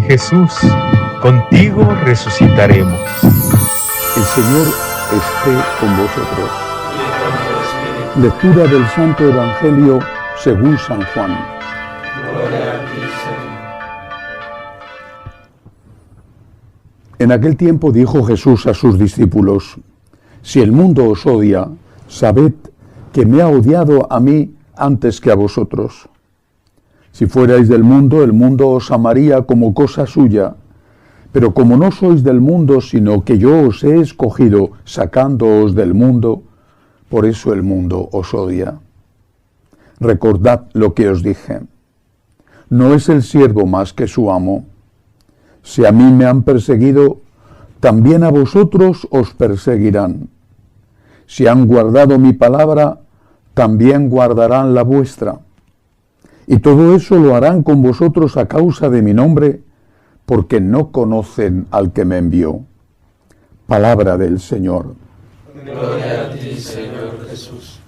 Jesús, contigo resucitaremos. El Señor esté con vosotros. Lectura del Santo Evangelio según San Juan. Gloria a ti, Señor. En aquel tiempo dijo Jesús a sus discípulos: si el mundo os odia, sabed que me ha odiado a mí antes que a vosotros. Si fuerais del mundo, el mundo os amaría como cosa suya. Pero como no sois del mundo, sino que yo os he escogido sacándoos del mundo, por eso el mundo os odia. Recordad lo que os dije. No es el siervo más que su amo. Si a mí me han perseguido, también a vosotros os perseguirán. Si han guardado mi palabra, también guardarán la vuestra. Y todo eso lo harán con vosotros a causa de mi nombre, porque no conocen al que me envió. Palabra del Señor. Gloria a ti, Señor Jesús.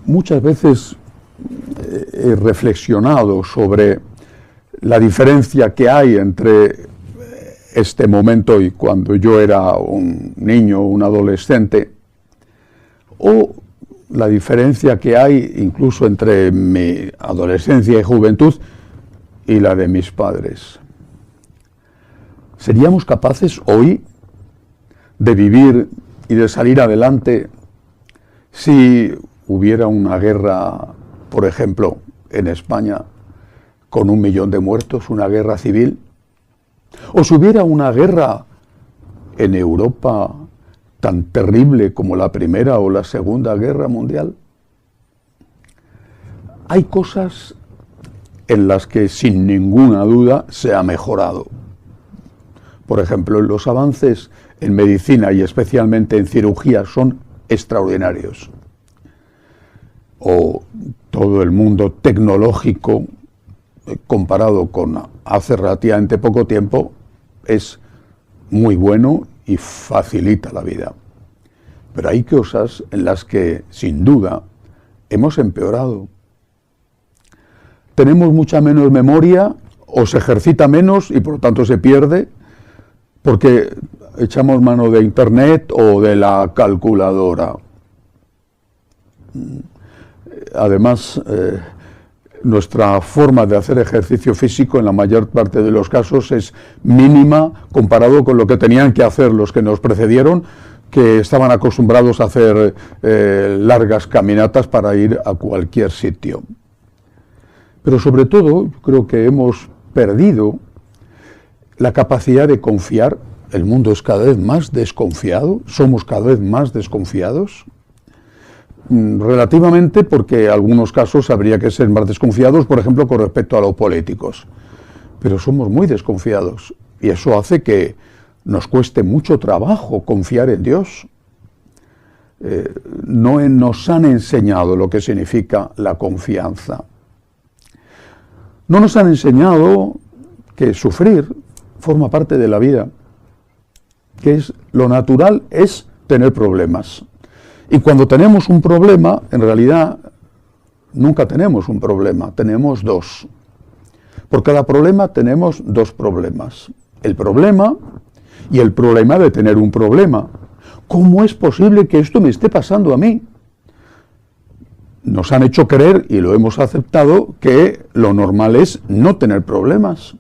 Muchas veces he reflexionado sobre la diferencia que hay entre este momento y cuando yo era un niño, un adolescente, o la diferencia que hay incluso entre mi adolescencia y juventud y la de mis padres. ¿Seríamos capaces hoy de vivir y de salir adelante si hubiera una guerra, por ejemplo, en España, con 1 millón de muertos, una guerra civil? ¿O si hubiera una guerra en Europa tan terrible como la Primera o la Segunda Guerra Mundial? Hay cosas en las que sin ninguna duda se ha mejorado. Por ejemplo, los avances en medicina y especialmente en cirugía son extraordinarios. O todo el mundo tecnológico, comparado con hace relativamente poco tiempo, es muy bueno y facilita la vida. Pero hay cosas en las que, sin duda, hemos empeorado. Tenemos mucha menos memoria, o se ejercita menos y por lo tanto se pierde, porque echamos mano de Internet o de la calculadora. Además, nuestra forma de hacer ejercicio físico en la mayor parte de los casos es mínima comparado con lo que tenían que hacer los que nos precedieron, que estaban acostumbrados a hacer largas caminatas para ir a cualquier sitio. Pero sobre todo, yo creo que hemos perdido la capacidad de confiar. El mundo es cada vez más desconfiado, somos cada vez más desconfiados. Relativamente, porque en algunos casos habría que ser más desconfiados, por ejemplo, con respecto a los políticos. Pero somos muy desconfiados y eso hace que nos cueste mucho trabajo confiar en Dios. No nos han enseñado lo que significa la confianza. No nos han enseñado que sufrir forma parte de la vida, que es lo natural es tener problemas. Y cuando tenemos un problema, en realidad nunca tenemos un problema, tenemos dos. Por cada problema tenemos dos problemas. El problema y el problema de tener un problema. ¿Cómo es posible que esto me esté pasando a mí? Nos han hecho creer, y lo hemos aceptado, que lo normal es no tener problemas,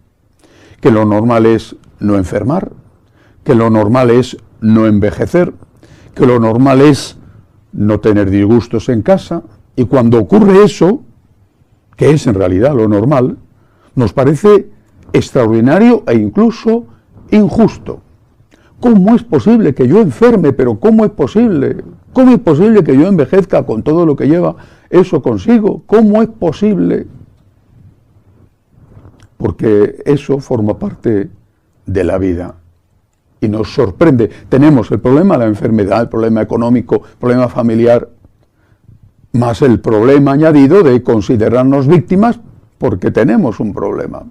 que lo normal es no enfermar, que lo normal es no envejecer, que lo normal es no tener disgustos en casa, y cuando ocurre eso, que es en realidad lo normal, nos parece extraordinario e incluso injusto. ¿Cómo es posible que yo enferme? Pero ¿cómo es posible? ¿Cómo es posible que yo envejezca con todo lo que lleva eso consigo? ¿Cómo es posible? Porque eso forma parte de la vida. Y nos sorprende. Tenemos el problema de la enfermedad, el problema económico, el problema familiar, más el problema añadido de considerarnos víctimas porque tenemos un problema.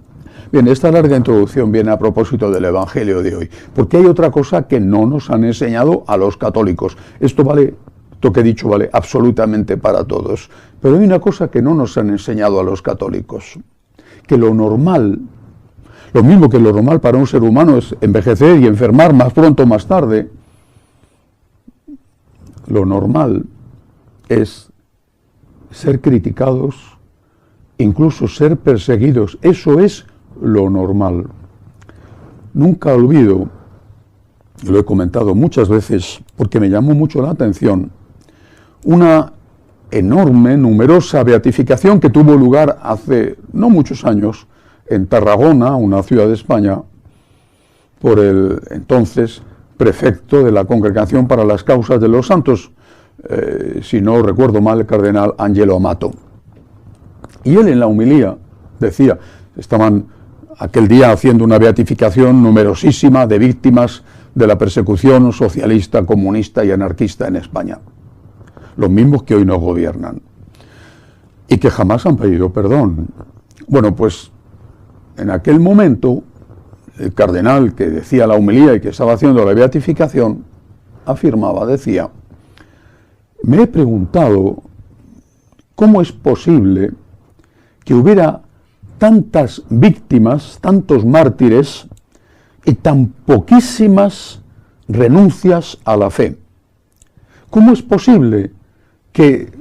Bien, esta larga introducción viene a propósito del Evangelio de hoy, porque hay otra cosa que no nos han enseñado a los católicos. Esto que he dicho vale absolutamente para todos, pero hay una cosa que no nos han enseñado a los católicos, que lo normal Lo mismo que lo normal para un ser humano es envejecer y enfermar más pronto o más tarde. Lo normal es ser criticados, incluso ser perseguidos. Eso es lo normal. Nunca olvido, lo he comentado muchas veces porque me llamó mucho la atención, una enorme, numerosa beatificación que tuvo lugar hace no muchos años en Tarragona, una ciudad de España, por el entonces prefecto de la Congregación para las Causas de los Santos, si no recuerdo mal, el cardenal Angelo Amato. Y él en la homilía decía, estaban aquel día haciendo una beatificación numerosísima de víctimas de la persecución socialista, comunista y anarquista en España, los mismos que hoy nos gobiernan, y que jamás han pedido perdón. Bueno, pues en aquel momento, el cardenal que decía la homilía y que estaba haciendo la beatificación, afirmaba, decía, me he preguntado cómo es posible que hubiera tantas víctimas, tantos mártires y tan poquísimas renuncias a la fe. ¿Cómo es posible que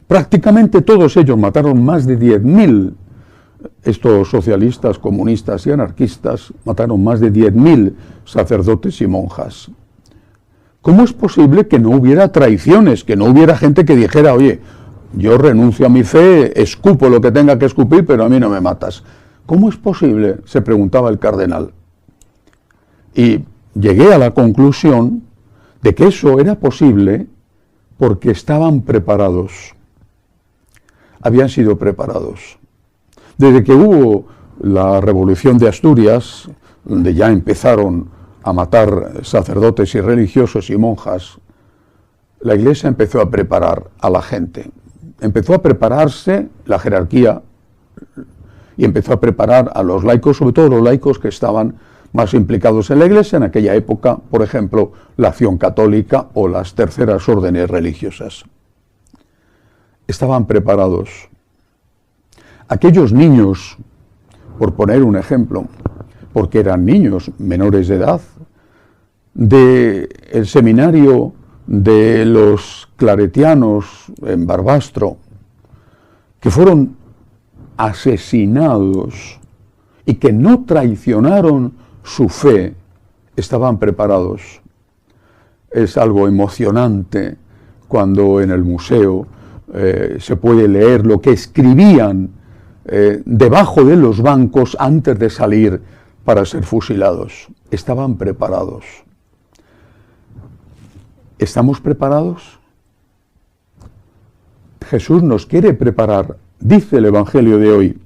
prácticamente todos ellos mataron más de 10.000, estos socialistas, comunistas y anarquistas, mataron más de 10.000 sacerdotes y monjas? ¿Cómo es posible que no hubiera traiciones, que no hubiera gente que dijera, oye, yo renuncio a mi fe, escupo lo que tenga que escupir, pero a mí no me matas? ¿Cómo es posible?, se preguntaba el cardenal. Y llegué a la conclusión de que eso era posible porque estaban preparados. Habían sido preparados. Desde que hubo la Revolución de Asturias, donde ya empezaron a matar sacerdotes y religiosos y monjas, la Iglesia empezó a preparar a la gente. Empezó a prepararse la jerarquía y empezó a preparar a los laicos, sobre todo los laicos que estaban más implicados en la Iglesia en aquella época, por ejemplo, la Acción Católica o las terceras órdenes religiosas. Estaban preparados. Aquellos niños, por poner un ejemplo, porque eran niños menores de edad, del seminario de los claretianos en Barbastro, que fueron asesinados y que no traicionaron su fe, estaban preparados. Es algo emocionante cuando en el museo se puede leer lo que escribían debajo de los bancos antes de salir para ser fusilados. Estaban preparados. ¿Estamos preparados? Jesús nos quiere preparar. Dice el Evangelio de hoy,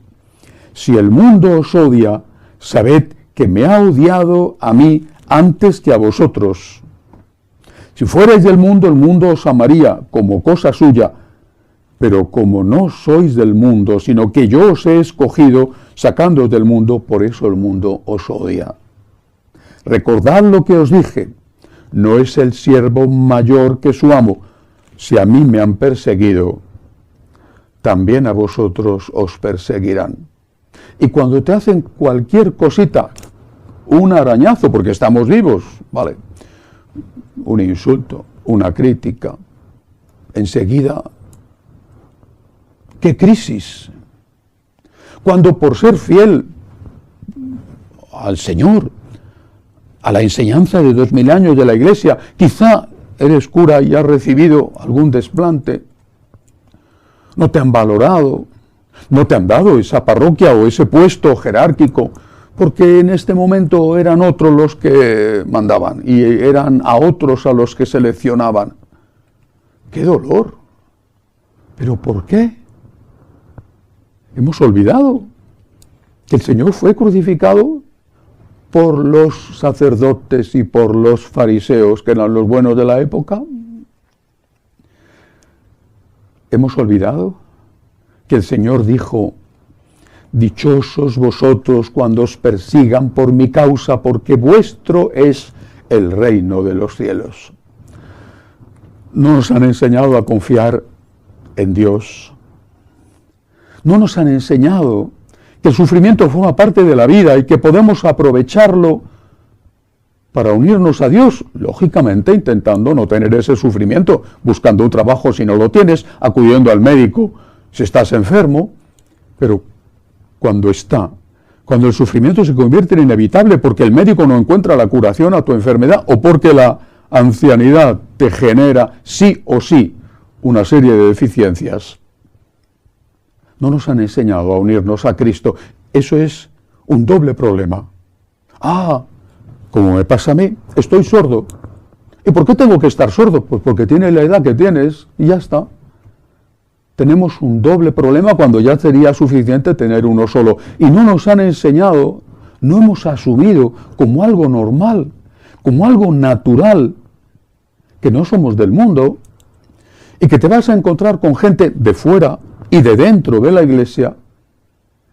si el mundo os odia, sabed que me ha odiado a mí antes que a vosotros. Si fuerais del mundo, el mundo os amaría como cosa suya, pero como no sois del mundo, sino que yo os he escogido sacándoos del mundo, por eso el mundo os odia. Recordad lo que os dije, no es el siervo mayor que su amo. Si a mí me han perseguido, también a vosotros os perseguirán. Y cuando te hacen cualquier cosita, un arañazo, porque estamos vivos, ¿vale?, un insulto, una crítica, enseguida, ¡qué crisis! Cuando por ser fiel al Señor, a la enseñanza de 2000 años de la Iglesia, quizá eres cura y has recibido algún desplante, no te han valorado, no te han dado esa parroquia o ese puesto jerárquico, porque en este momento eran otros los que mandaban y eran a otros a los que seleccionaban. ¡Qué dolor! ¿Pero por qué? Hemos olvidado que el Señor fue crucificado por los sacerdotes y por los fariseos, que eran los buenos de la época. Hemos olvidado que el Señor dijo, dichosos vosotros cuando os persigan por mi causa, porque vuestro es el reino de los cielos. No nos han enseñado a confiar en Dios. No nos han enseñado que el sufrimiento forma parte de la vida y que podemos aprovecharlo para unirnos a Dios, lógicamente intentando no tener ese sufrimiento, buscando un trabajo si no lo tienes, acudiendo al médico si estás enfermo, pero cuando el sufrimiento se convierte en inevitable porque el médico no encuentra la curación a tu enfermedad o porque la ancianidad te genera sí o sí una serie de deficiencias. No nos han enseñado a unirnos a Cristo. Eso es un doble problema. Como me pasa a mí, estoy sordo. ¿Y por qué tengo que estar sordo? Pues porque tienes la edad que tienes y ya está. Tenemos un doble problema cuando ya sería suficiente tener uno solo. Y no nos han enseñado, no hemos asumido como algo normal, como algo natural, que no somos del mundo y que te vas a encontrar con gente de fuera y de dentro de la iglesia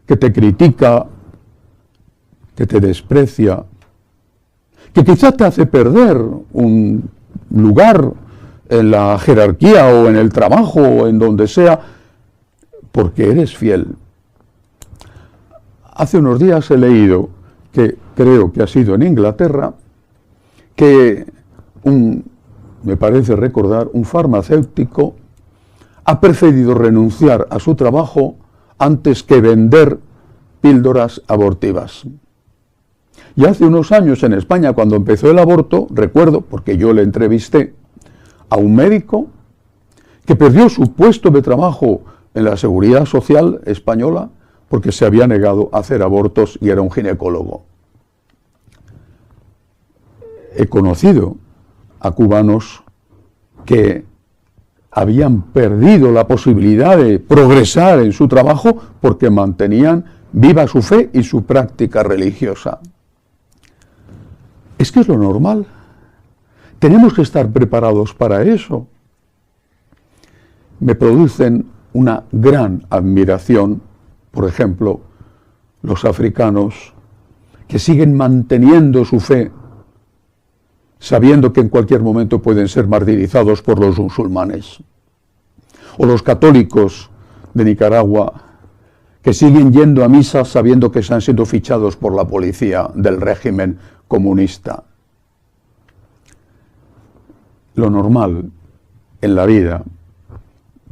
que te critica, que te desprecia, que quizás te hace perder un lugar en la jerarquía o en el trabajo o en donde sea, porque eres fiel. Hace unos días he leído, que creo que ha sido en Inglaterra, que me parece recordar, un farmacéutico ha preferido renunciar a su trabajo antes que vender píldoras abortivas. Y hace unos años en España, cuando empezó el aborto, recuerdo, porque yo le entrevisté, a un médico que perdió su puesto de trabajo en la Seguridad Social española porque se había negado a hacer abortos y era un ginecólogo. He conocido a cubanos que habían perdido la posibilidad de progresar en su trabajo porque mantenían viva su fe y su práctica religiosa. Es que es lo normal. Tenemos que estar preparados para eso. Me producen una gran admiración, por ejemplo, los africanos que siguen manteniendo su fe, sabiendo que en cualquier momento pueden ser martirizados por los musulmanes. O los católicos de Nicaragua, que siguen yendo a misa sabiendo que están siendo fichados por la policía del régimen comunista. Lo normal en la vida,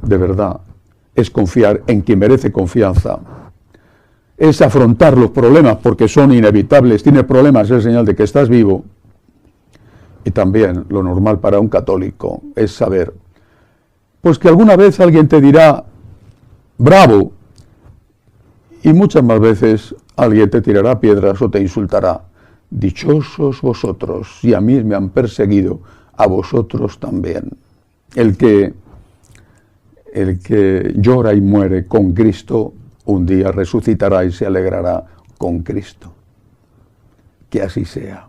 de verdad, es confiar en quien merece confianza. Es afrontar los problemas porque son inevitables. Tienes problemas, es señal de que estás vivo. Y también lo normal para un católico es saber, pues que alguna vez alguien te dirá, bravo, y muchas más veces alguien te tirará piedras o te insultará. Dichosos vosotros, y a mí me han perseguido, a vosotros también. El que llora y muere con Cristo, un día resucitará y se alegrará con Cristo. Que así sea.